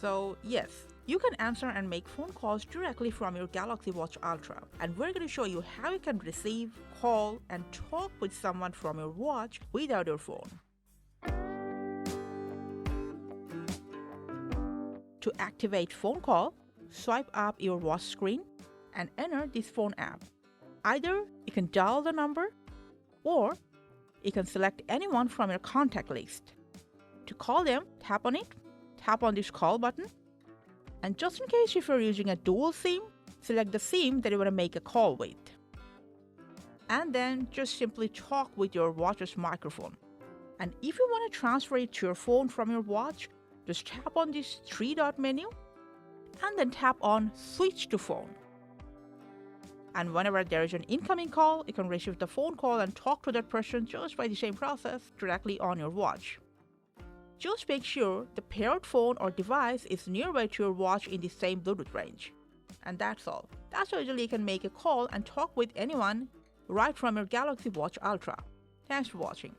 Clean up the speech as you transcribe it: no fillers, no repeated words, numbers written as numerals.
So yes, you can answer and make phone calls directly from your Galaxy Watch Ultra. And we're going to show you how you can receive, call, and talk with someone from your watch without your phone. To activate phone call, swipe up your watch screen and enter this phone app. Either you can dial the number or you can select anyone from your contact list. To call them, tap on it, tap on this call button, and just in case if you're using a dual SIM, select the SIM that you want to make a call with. And then just simply talk with your watch's microphone. And if you want to transfer it to your phone from your watch, just tap on this three-dot menu and then tap on Switch to Phone. And whenever there is an incoming call, you can receive the phone call and talk to that person just by the same process directly on your watch. Just make sure the paired phone or device is nearby to your watch in the same Bluetooth range. And that's all. That's how easily you can make a call and talk with anyone right from your Galaxy Watch Ultra. Thanks for watching.